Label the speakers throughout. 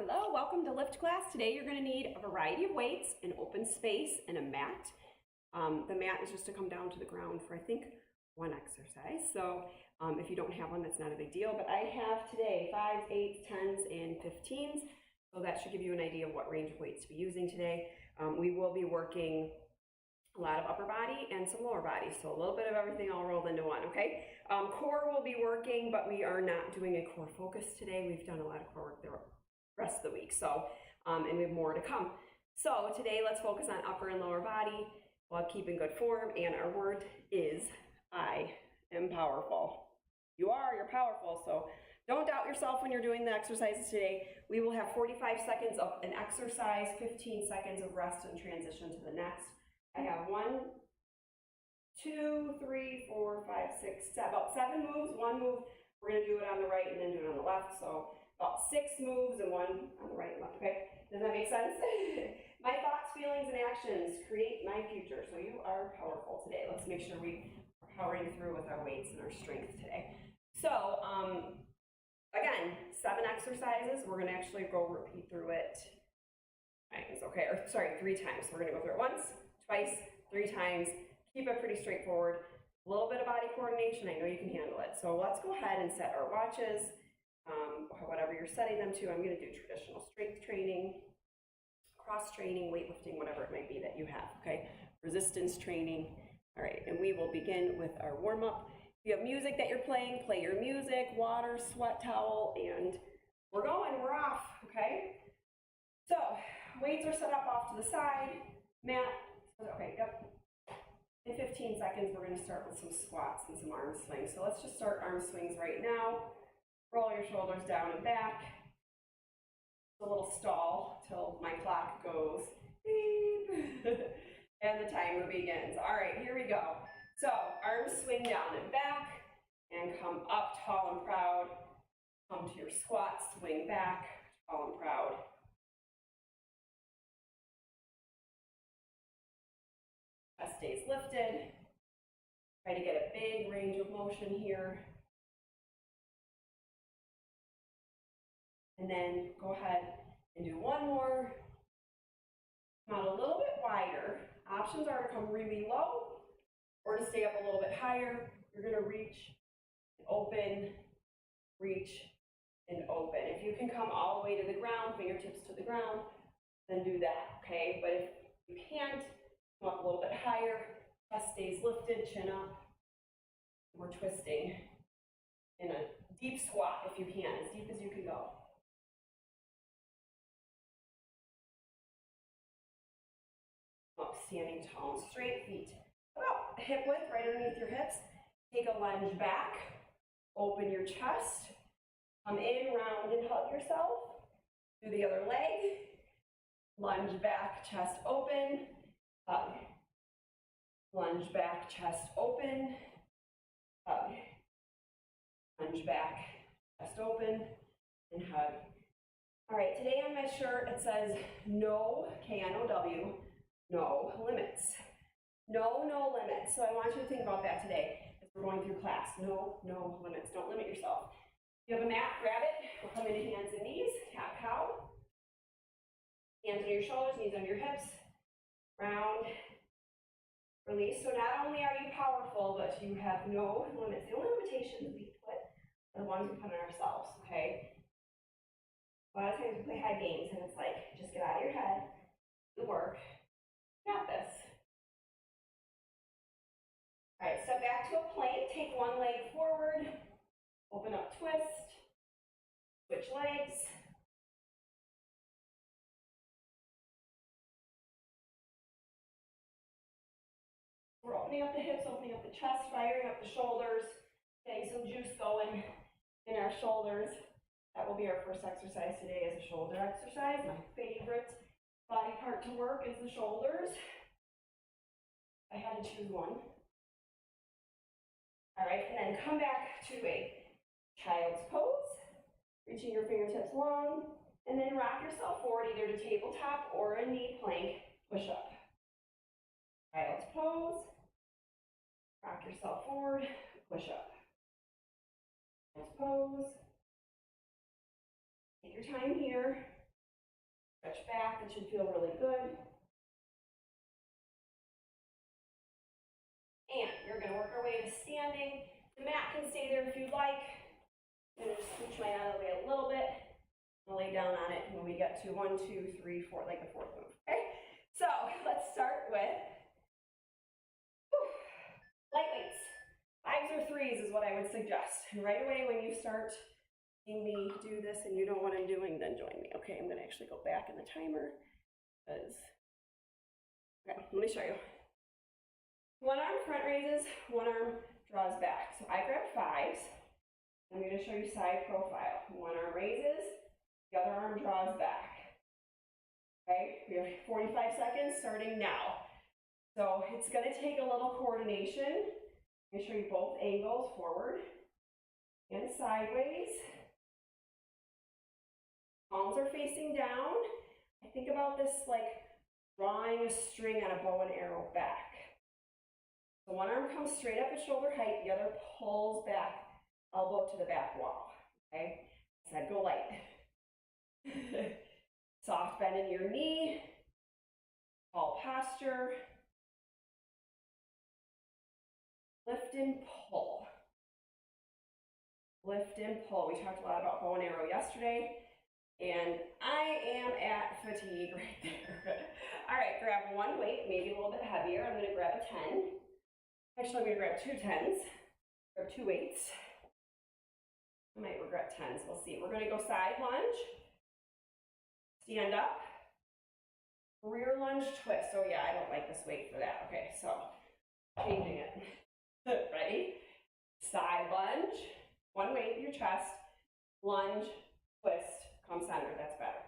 Speaker 1: Hello, welcome to lift class. Today you're going to need a variety of weights, an open space, and a mat. The mat is just to come down to the ground for, I think, one exercise. So if you don't have one, that's not a big deal. But I have today 5s, 8s, 10s, and 15s. So that should give you an idea of what range of weights to be using today. We will be working a lot of upper body and some lower body. So a little bit of everything all rolled into one, okay? Core will be working, but we are not doing a core focus today. We've done a lot of core work the rest of the week, so and we have more to come. So today let's focus on upper and lower body while keeping good form, and our word is I am powerful. You're powerful, so don't doubt yourself when you're doing the exercises today. We will have 45 seconds of an exercise, 15 seconds of rest and transition to the next. I have 1, 2, 3, 4, 5, 6, 7, about 7 moves. One move, we're going to do it on the right and then do it on the left, so about 6 moves and one on the right and left, okay? Does that make sense? My thoughts, feelings, and actions create my future. So you are powerful today. Let's make sure we are powering through with our weights and our strength today. So, again, 7 exercises. We're gonna actually go repeat through it times, okay? Or sorry, 3 times. So we're gonna go through it once, twice, 3 times. Keep it pretty straightforward. A little bit of body coordination. I know you can handle it. So let's go ahead and set our watches. Whatever you're setting them to. I'm going to do traditional strength training, cross training, weightlifting, whatever it might be that you have, okay? Resistance training. All right, and we will begin with our warm-up. If you have music that you're playing, play your music, water, sweat towel, and we're going, we're off, okay? So, weights are set up off to the side, mat, okay, yep. In 15 seconds, we're going to start with some squats and some arm swings. So let's just start arm swings right now. Roll your shoulders down and back. A little stall till my clock goes beep. And the timer begins. All right, here we go. So arms swing down and back and come up tall and proud. Come to your squat, swing back, tall and proud. Chest stays lifted. Try to get a big range of motion here. And then go ahead and do one more. Come out a little bit wider. Options are to come really low or to stay up a little bit higher. You're going to reach, open, reach, and open. If you can come all the way to the ground, fingertips to the ground, then do that, okay? But if you can't, come up a little bit higher. Chest stays lifted, chin up. We're twisting in a deep squat if you can, as deep as you can go. Up, standing tall and straight, feet about hip width, right underneath your hips. Take a lunge back, open your chest, come in, round and hug yourself. Do the other leg, lunge back, chest open, hug. Lunge back, chest open, hug. Lunge back, chest open, and hug. All right, today on my shirt it says no, K-N-O-W, no limits. No limits. So I want you to think about that today as we're going through class. No limits. Don't limit yourself. If you have a mat, grab it. We'll come into hands and knees, cat cow. Hands on your shoulders, knees on your hips. Round, release. So not only are you powerful, but you have no limits. The only limitations we put are the ones we put on ourselves, okay? A lot of times we play head games and it's like, just get out of your head, do the work. Got this. All right, step back to a plank. Take one leg forward. Open up, twist. Switch legs. We're opening up the hips, opening up the chest, firing up the shoulders, getting some juice going in our shoulders. That will be our first exercise today, is a shoulder exercise. My favorite body part to work is the shoulders. I had to choose one. All right, and then come back to a child's pose, reaching your fingertips long, and then rock yourself forward either to tabletop or a knee plank push-up. Child's pose, rock yourself forward, push-up. Child's pose. Take your time here. Stretch back, it should feel really good. And you're gonna work our way to standing. The mat can stay there if you'd like. I'm gonna just scooch my out of the way a little bit. I'll lay down on it when we get to 1, 2, 3, 4, like the fourth move, okay? So let's start with light weights. 5s or 3s is what I would suggest. And right away when you start seeing me do this and you know what I'm doing, then join me. Okay, I'm gonna actually go back in the timer because, okay, let me show you. One arm front raises, one arm draws back. So I grabbed 5s. I'm gonna show you side profile. One arm raises, the other arm draws back. Okay, we have 45 seconds starting now. So it's gonna take a little coordination. I'm gonna show you both angles, forward and sideways. Palms are facing down. I think about this like drawing a string on a bow and arrow back. So one arm comes straight up at shoulder height, the other pulls back, elbow to the back wall. Okay, I said go light. Soft bend in your knee, tall posture. Lift and pull. Lift and pull. We talked a lot about bow and arrow yesterday, and I am at fatigue right there. All right, grab one weight, maybe a little bit heavier. I'm gonna grab a 10. Actually, I'm gonna grab 2 10s. Grab 2 weights. I might regret 10s, we'll see. We're gonna go side lunge, stand up, rear lunge twist. Oh yeah, I don't like this weight for that. Okay, so changing it. Ready? Side lunge, one weight in your chest, lunge, twist, come center, that's better.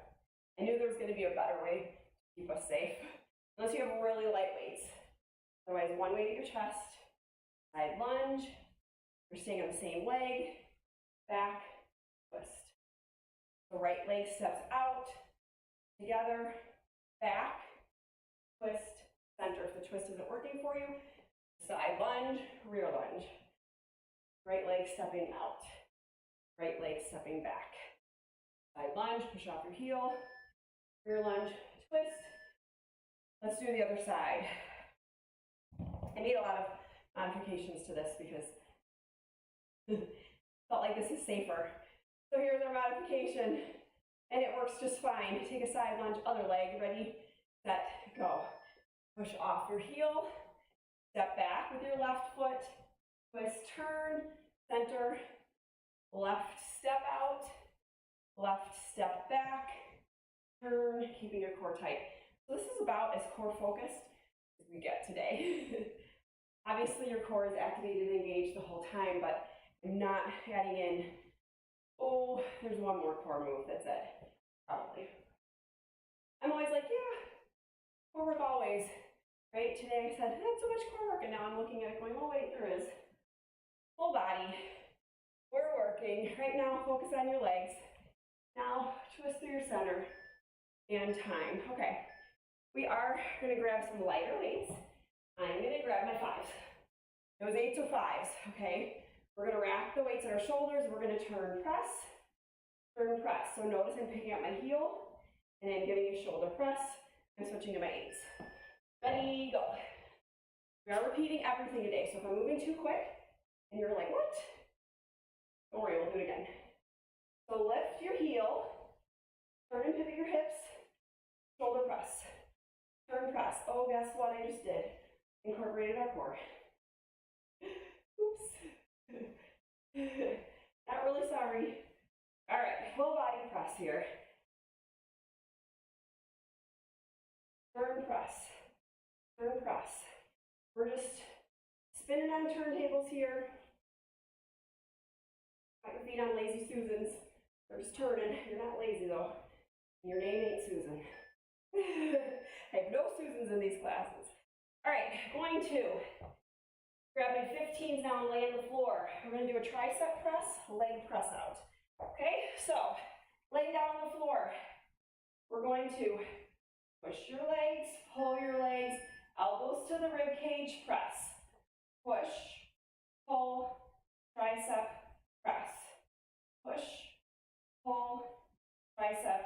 Speaker 1: I knew there was gonna be a better way to keep us safe, unless you have really light weights. Otherwise, one weight at your chest, side lunge, you're staying on the same leg, back, twist. The right leg steps out, together, back, twist, center. If the twist isn't working for you, side lunge, rear lunge. Right leg stepping out, right leg stepping back. Side lunge, push off your heel, rear lunge, twist. Let's do the other side. I made a lot of modifications to this because felt like this is safer. So here's our modification, and it works just fine. Take a side lunge, other leg, ready, set, go. Push off your heel, step back with your left foot, twist, turn, center, left step out, left step back, turn, keeping your core tight. So this is about as core focused as we get today. Obviously your core is activated and engaged the whole time, but I'm not adding in, oh, there's one more core move, that's it, probably. I'm always like, yeah, core work always, right? Today I said, not so much core work, and now I'm looking at it going, oh wait, there is. Full body, we're working. Right now, focus on your legs. Now, twist through your center, and time. Okay, we are gonna grab some lighter weights. I'm gonna grab my 5s. Those 8s or 5s, okay? We're gonna rack the weights on our shoulders. We're gonna turn, press. So notice I'm picking up my heel, and I'm giving a shoulder press. I'm switching to my 8s. Ready, go. We are repeating everything today, so if I'm moving too quick, and you're like, what? Don't worry, we'll do it again. So lift your heel, turn and pivot your hips, shoulder press. Turn, press. Oh, guess what I just did? Incorporated our core. Oops. Not really sorry. All right, full body press here. Turn, press. Turn, press. We're just spinning on turntables here. Got your feet on lazy Susans. We're just turning. You're not lazy though. Your name ain't Susan. I have no Susans in these classes. All right, going to grab my 15s now and lay on the floor. We're going to do a tricep press, leg press out. Okay, so lay down on the floor. We're going to push your legs, pull your legs, elbows to the rib cage, press. Push, pull, tricep, press. Push, pull, tricep,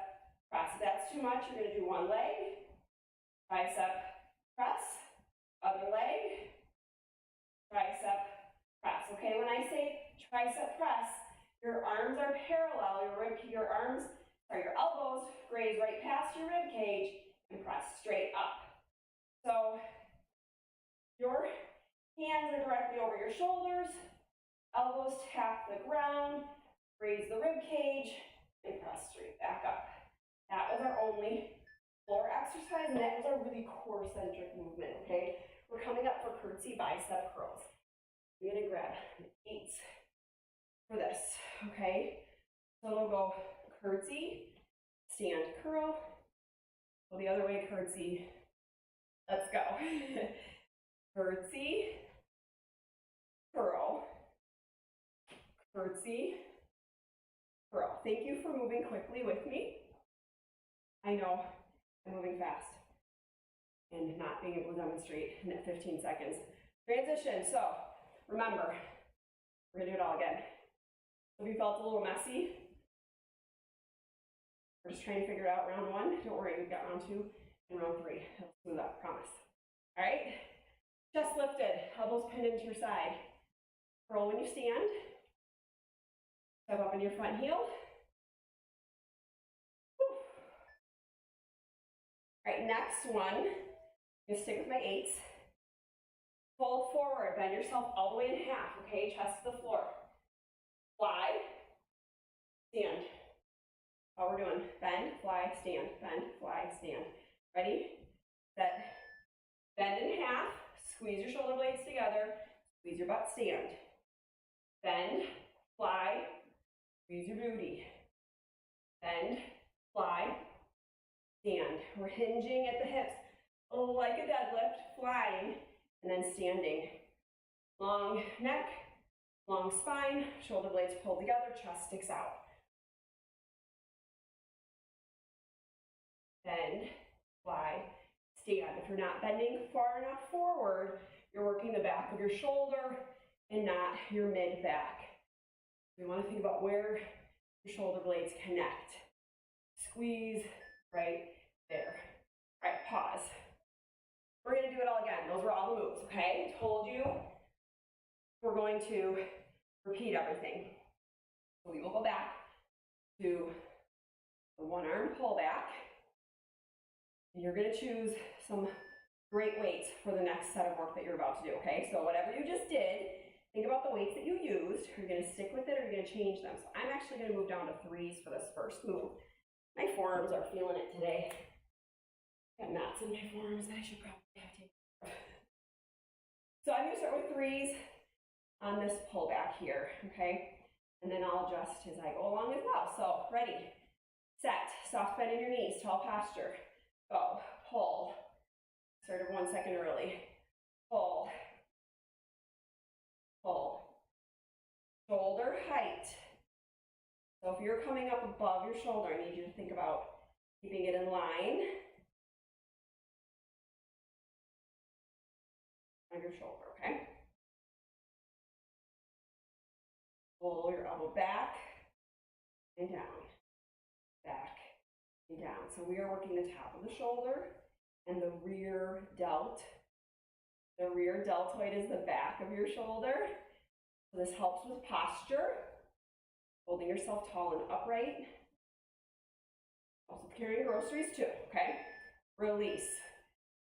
Speaker 1: press. If that's too much, much, you're going to do one leg, tricep press, other leg, tricep press. Okay, when I say tricep press, your arms are parallel, your elbows graze right past your rib cage and press straight up. So your hands are directly over your shoulders, elbows tap the ground, raise the rib cage, and press straight back up. That was our only floor exercise, and that was our really core-centric movement, okay? We're coming up for curtsy bicep curls. I'm gonna grab an 8 for this, okay? So we'll go curtsy, stand, curl, go the other way, curtsy. Let's go. Curtsy, curl, curtsy, curl. Thank you for moving quickly with me. I know I'm moving fast and not being able to demonstrate in 15 seconds. Transition, so remember, we're gonna do it all again. If you felt a little messy, we're just trying to figure out round 1. Don't worry, we've got round 2 and round 3. It'll smooth up, promise. All right, chest lifted, elbows pinned into your side. Curl when you stand. Step up into your front heel. Whew. All right, next one, I'm gonna stick with my 8s. Fold forward, bend yourself all the way in half, okay? Chest to the floor. Fly, stand. All we're doing, bend, fly, stand, bend, fly, stand. Ready, set, bend in half, squeeze your shoulder blades together, squeeze your butt, stand. Bend, fly, squeeze your booty. Bend, fly, stand. We're hinging at the hips, like a deadlift, flying, and then standing. Long neck, long spine, shoulder blades pulled together, chest sticks out. Bend, fly, stand. If you're not bending far enough forward, you're working the back of your shoulder and not your mid-back. You want to think about where your shoulder blades connect. Squeeze right there. All right, pause. We're going to do it all again. Those were all the moves, okay? I told you we're going to repeat everything. So we will go back to the one-arm pull back. And you're going to choose some great weights for the next set of work that you're about to do, okay? So whatever you just did, think about the weights that you used. You're going to stick with it or you're going to change them. So I'm actually going to move down to 3s for this first move. My forearms are feeling it today. Got knots in my forearms that I should probably have taken care of. So I'm going to start with 3s on this pull back here, okay? And then I'll adjust as I go along as well. So ready, set, soft bend in your knees, tall posture. Go, pull. Started 1 second early. Pull. Pull. Shoulder height. So if you're coming up above your shoulder, I need you to think about keeping it in line on your shoulder, okay? Pull your elbow back and down, back and down. So we are working the top of the shoulder and the rear delt. The rear deltoid is the back of your shoulder. So this helps with posture, holding yourself tall and upright. Also carrying groceries too, okay? Release.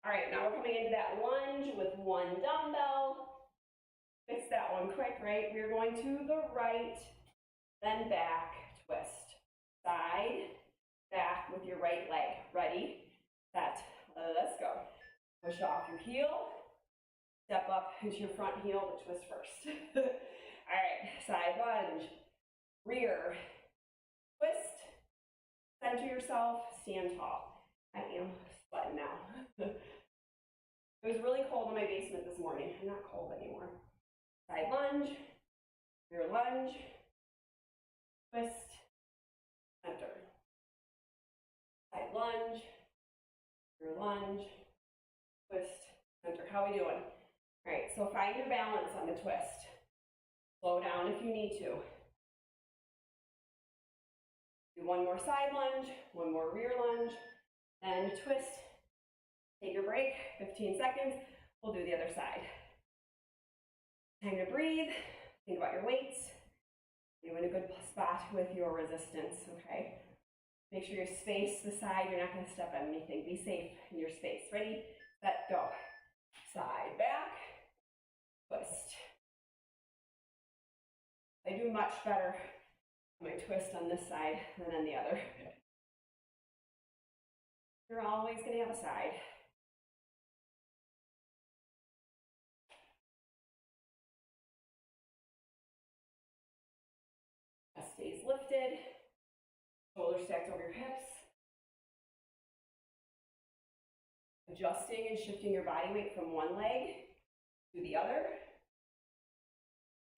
Speaker 1: All right, now we're coming into that lunge with 1 dumbbell. Fix that one quick, right? We're going to the right, then back, twist. Side, back with your right leg. Ready, set, let's go. Push off your heel, step up into your front heel, but twist first. All right, side lunge, rear, twist, center yourself, stand tall. I am sweating now. It was really cold in my basement this morning. I'm not cold anymore. Side lunge, rear lunge, twist, center. Side lunge, rear lunge, twist, center. How are we doing? All right, so find your balance on the twist. Slow down if you need to. Do 1 more side lunge, 1 more rear lunge, Then twist, take your break, 15 seconds. We'll do the other side. Time to breathe, think about your weights. You're in a good spot with your resistance, okay? Make sure you space the side, you're not gonna step on anything. Be safe in your space. Ready, set, go. Side, back, twist. I do much better on my twist on this side than on the other. You're always gonna have a side. Chest stays lifted, shoulders stacked over your hips. Adjusting and shifting your body weight from one leg to the other.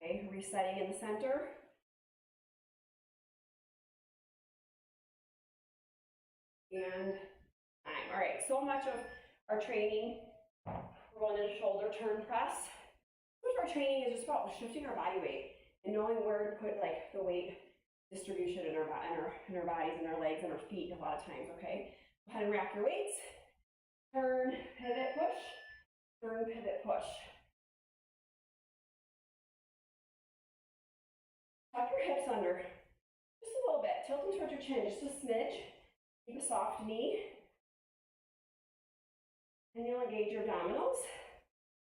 Speaker 1: Okay, resetting in the center. And time. All right, so much of our training, we're going into shoulder turn press. So much of our training is just about shifting our body weight and knowing where to put like the weight distribution in our bodies, in our legs, and our feet a lot of times, okay? Go ahead and rack your weights. Turn, pivot, push. Turn, pivot, push. Tuck your hips under just a little bit. Tilt them towards your chin, just a smidge. Keep a soft knee. And you'll engage your abdominals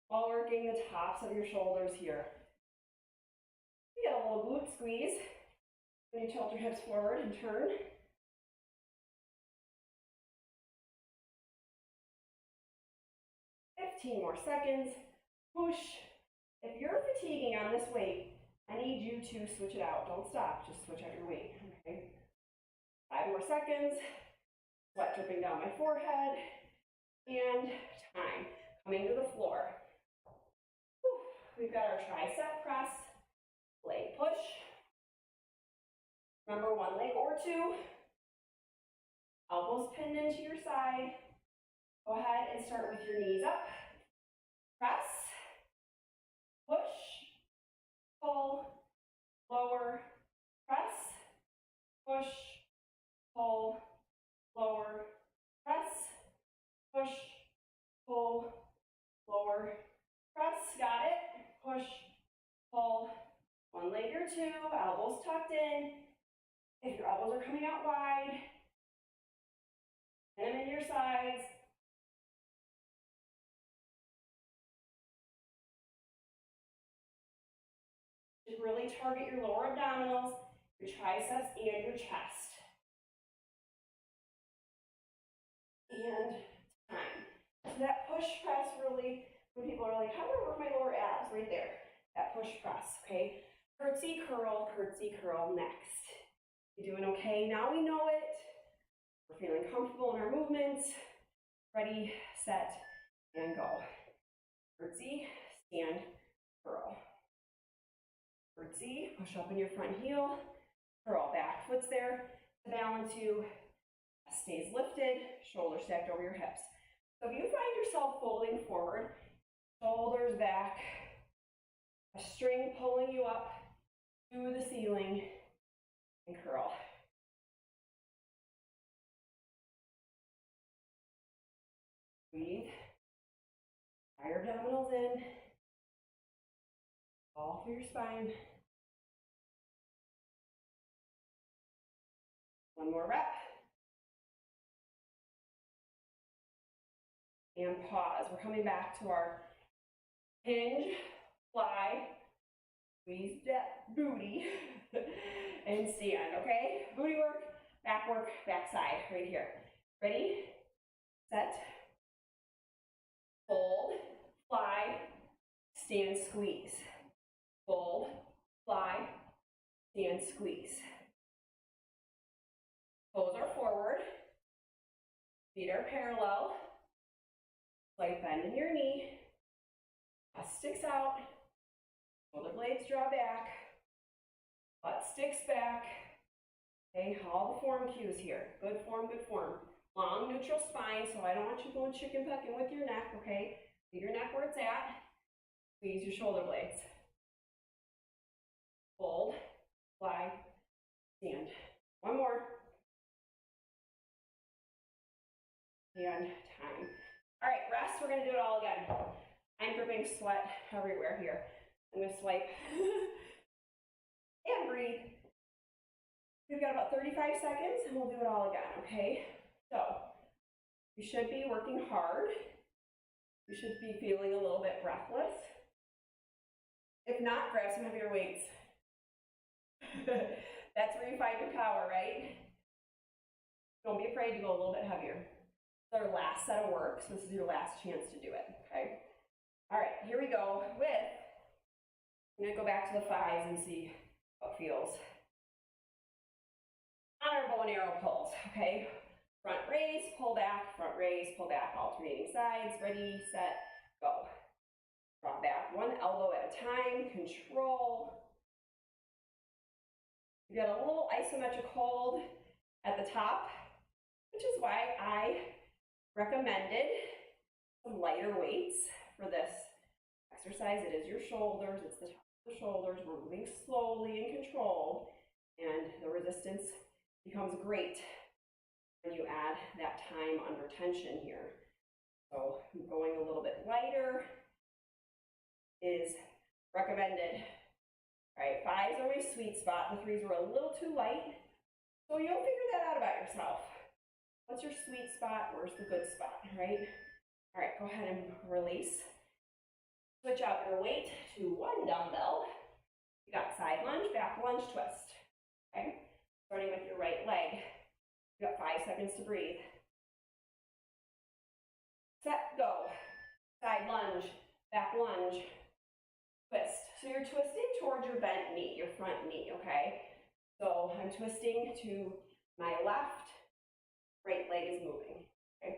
Speaker 1: while working the tops of your shoulders here. You get a little glute squeeze when you tilt your hips forward and turn. 15 more seconds. Push. If you're fatiguing on this weight, I need you to switch it out. Don't stop, just switch out your weight, okay? 5 more seconds. Sweat dripping down my forehead. And time. Coming to the floor. Whew. We've got our tricep press, leg push. Remember, one leg or two. Elbows pinned into your side. Go ahead and start with your knees up. Press, push, pull, lower, press, push, pull, lower, press, push, pull, lower, press. Got it? Push, pull, one leg or two, elbows tucked in. If your elbows are coming out wide, pin them in your sides. Really target your lower abdominals, your triceps, and your chest. And time. So that push press really, when people are like, how do I work my lower abs? Right there, that push press, okay? Curtsy, curl, next. You doing okay? Now we know it. We're feeling comfortable in our movements. Ready, set, and go. Curtsy, stand, curl. Curtsy, push up in your front heel, curl, back foot's there to balance you, stays lifted, shoulders stacked over your hips. So if you find yourself folding forward, shoulders back, a string pulling you up to the ceiling, and curl. Breathe, tie your abdominals in, all through your spine. One more rep. And pause. We're coming back to our hinge, fly, squeeze that booty, and stand, okay? Booty work, back side, right here. Ready, set, fold, fly, stand, squeeze. Fold, fly, stand, squeeze. Toes are forward, feet are parallel, slight bend in your knee, chest sticks out, shoulder blades draw back, butt sticks back. Okay, all the form cues here. Good form, good form. Long neutral spine, so I don't want you going chicken pucking with your neck, okay? Leave your neck where it's at. Squeeze your shoulder blades. Fold, fly, stand. One more. and time. All right, rest, we're gonna do it all again. I'm dripping sweat everywhere here. I'm gonna swipe and breathe. We've got about 35 seconds and we'll do it all again, okay? So, you should be working hard. You should be feeling a little bit breathless. If not, grab some heavier weights. That's where you find your power, right? Don't be afraid to go a little bit heavier. It's our last set of work, so this is your last chance to do it, okay? All right, here we go with, I'm gonna go back to the 5s and see how it feels. On our bow and arrow pulls, okay? Front raise, pull back, alternating sides, ready, set, go. Drop back, one elbow at a time, control. You got a little isometric hold at the top, which is why I recommended some lighter weights for this exercise. It is your shoulders, it's the top of the shoulders. We're moving slowly and controlled, and the resistance becomes great when you add that time under tension here. So going a little bit lighter is recommended. All right, 5s are my sweet spot. The 3s were a little too light. So you'll figure that out about yourself. What's your sweet spot? Where's the good spot, right? All right, go ahead and release. Switch out your weight to one dumbbell. You got side lunge, back lunge, twist. Okay, starting with your right leg. You got 5 seconds to breathe. Set, go. Side lunge, back lunge, twist. So you're twisting towards your bent knee, your front knee, okay? So I'm twisting to my left, right leg is moving, okay?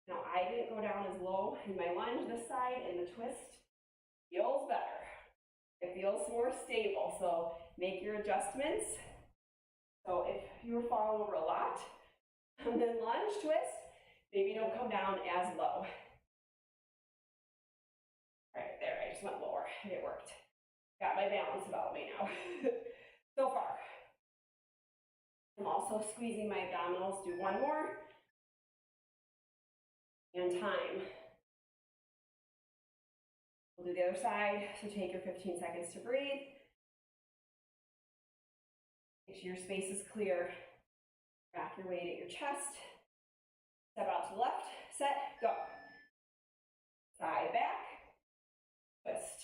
Speaker 1: Now I didn't go down as low in my lunge this side, and the twist feels better. It feels more stable, so make your adjustments. So if you were falling over a lot, and then lunge, twist, maybe don't come down as low. All right, there, I just went lower, and it worked. Got my balance about me now, so far. I'm also squeezing my abdominals, do one more, and time. We'll do the other side, so take your 15 seconds to breathe. Make sure your space is clear. Back your weight at your chest. Step out to the left, set, go. Side back, twist.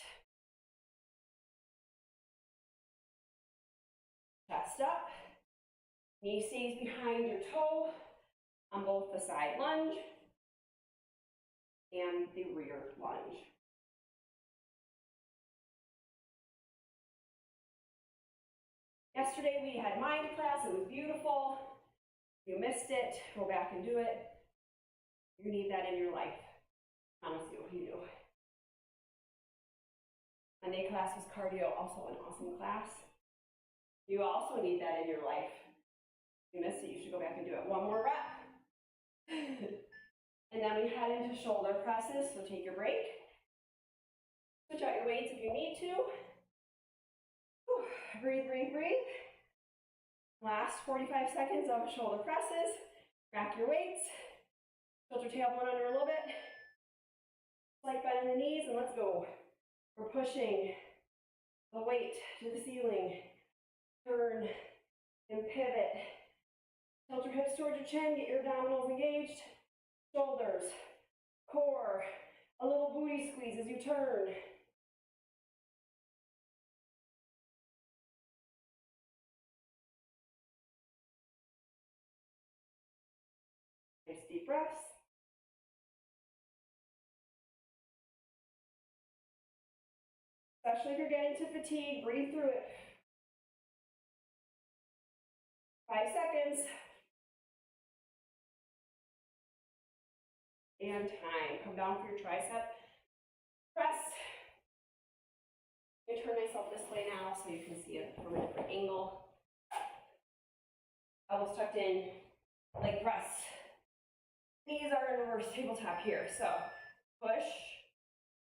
Speaker 1: Chest up. Knee stays behind your toe on both the side lunge and the rear lunge. Yesterday we had mind class, it was beautiful. If you missed it, go back and do it. You need that in your life. Honestly, what do you do? Monday class was cardio, also an awesome class. You also need that in your life. If you missed it, you should go back and do it. One more rep. And then we head into shoulder presses, so take your break. Switch out your weights if you need to. Breathe, breathe, breathe. Last 45 seconds of shoulder presses. Rack your weights. Tilt your tailbone under a little bit. Slight bend in the knees, and let's go. We're pushing the weight to the ceiling. Turn and pivot. Tilt your hips towards your chin, get your abdominals engaged. Shoulders, core, a little booty squeeze as you turn. Nice deep breaths. Especially if you're getting to fatigue, breathe through it. 5 seconds. And time. Come down for your tricep press. I'm going to turn myself this way now so you can see it from a different angle. Elbows tucked in, leg press. Knees are in reverse tabletop here. So push,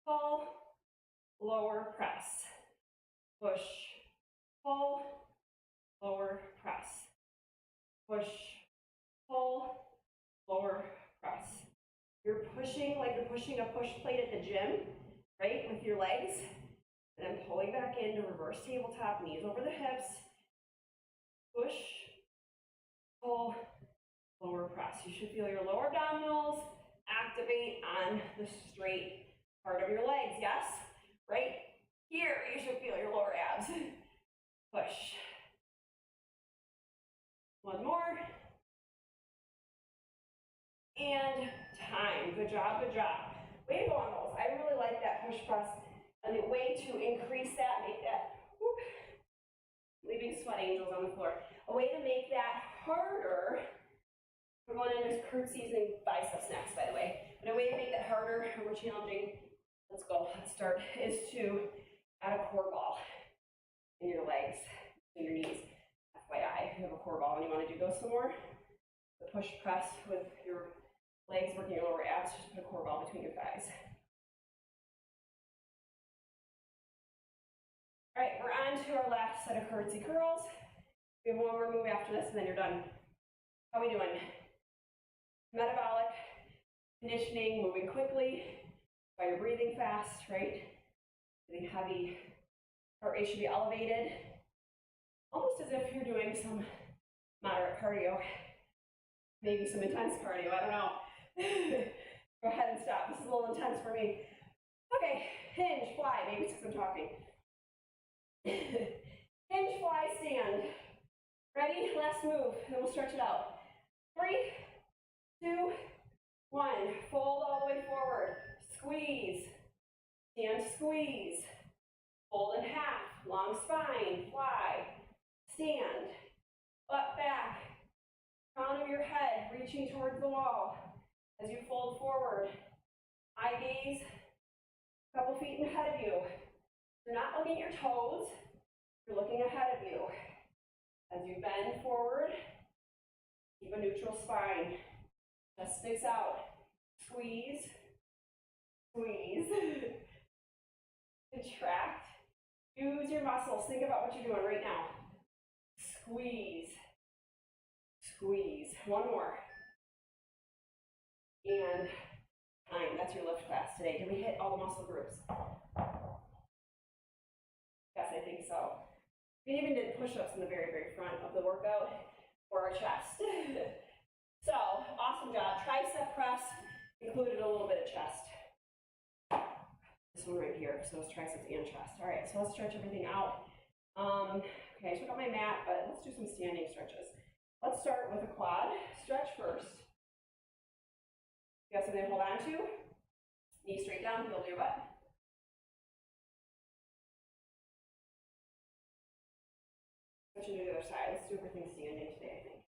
Speaker 1: pull, lower, press. Push, pull, lower, press. Push, pull, lower, pushing a push plate at the gym, right, with your legs, and then pulling back into reverse tabletop, knees over the hips, push, pull, lower press. You should feel your lower abdominals activate on the straight part of your legs, yes? Right here, you should feel your lower abs. Push. One more. And time. Good job, good job. Way to go on those. I really like that push press. And the way to increase that, make that, whoop, leaving sweat angels on the floor. A way to make that harder, we're going into curtsies and biceps next, by the way. But a way to make that harder and more challenging, let's go, let's start, is to add a core ball in your legs, in your knees. FYI, if you have a core ball and you want to do those some more, the push press with your legs working your lower abs, just put a core ball between your thighs. All right, we're on to our last set of curtsy curls. We have one more move after this and then you're done. How are we doing? Metabolic conditioning, moving quickly while you're breathing fast, right? Breathing heavy, heart rate should be elevated. Almost as if you're doing some moderate cardio, maybe some intense cardio, I don't know. Go ahead and stop, this is a little intense for me. Okay, hinge, fly, maybe it's because I'm talking. Hinge, fly, stand. Ready? Last move, then we'll stretch it out. 3, 2, 1. Fold all the way forward. Squeeze. Stand, squeeze. Fold in half. Long spine. Fly. Stand. Butt back. Crown of your head reaching towards the wall as you fold forward. Eye gaze. A couple feet ahead of you. You're not looking at your toes. You're looking ahead of you. As you bend forward, keep a neutral spine. Chest sticks out. Squeeze. Squeeze. Contract. Use your muscles. Think about what you're doing right now. Squeeze. Squeeze. One more. And time. That's your lift class today. Did we hit all the muscle groups? Yes, I think so. We even did push-ups in the very, very front of the workout for our chest. So, awesome job. Tricep press included a little bit of chest. This one right here, so it's triceps and chest. All right, so let's stretch everything out. Okay, I took out my mat, but let's do some standing stretches. Let's start with a quad stretch first. You got something to hold on to? Knee straight down, heel to your butt. Switching to the other side. Let's do everything standing today, I think.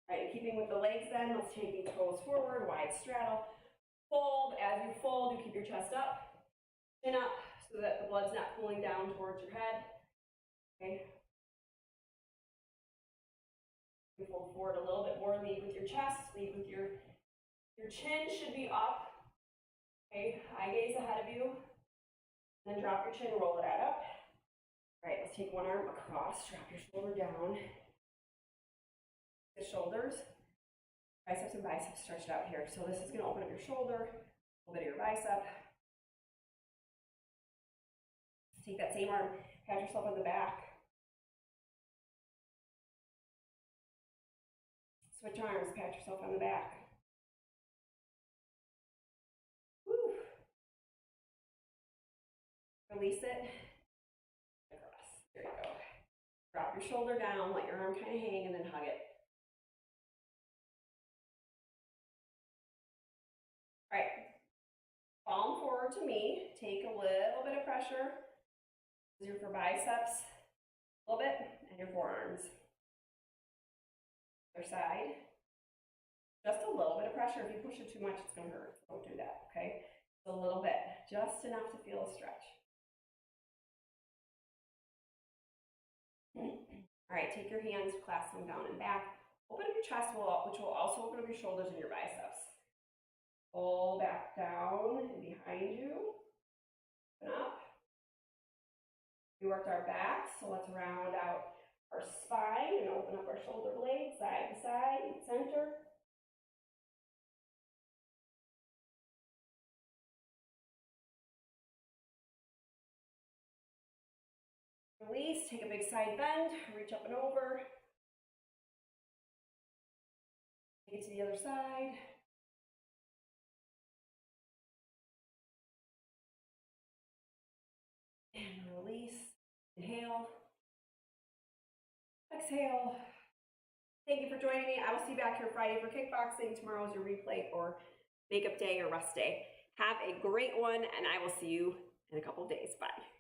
Speaker 1: All right, keeping with the legs then, let's take the toes forward, wide straddle. Fold. As you fold, you keep your chest up, chin up, so that the blood's not pulling down towards your head. Okay. You fold forward a little bit more, lead with your chest, lead with your chin should be up. Okay, eye gaze ahead of you. Then drop your chin, roll it out up. All right, let's take one arm across, drop your shoulder down. The shoulders, triceps and biceps stretched out here. So this is going to open up your shoulder, a little bit of your bicep. Take that same arm, pat yourself on the back. Switch arms, pat yourself on the back. Woo. Release it. Across. There you go. Drop your shoulder down, let your arm kind of hang, and then hug it. All right. Palm forward to me. Take a little bit of pressure. This is for biceps, a little bit, and your forearms. Other side. Just a little bit of pressure. If you push it too much, it's going to hurt. Don't do that, okay? Just a little bit, just enough to feel a stretch. All right, take your hands, clasp them down and back. Open up your chest, which will also open up your shoulders and your biceps. Pull back down and behind you. Open up. We worked our backs, so let's round out our spine and open up our shoulder blades side to side, center. Release, take a big side bend, reach up and over. Take it to the other side. And release, inhale, exhale. Thank you for joining me. I will see you back here Friday for kickboxing. Tomorrow is your replay or makeup day or rest day. Have a great one, and I will see you in a couple of days. Bye.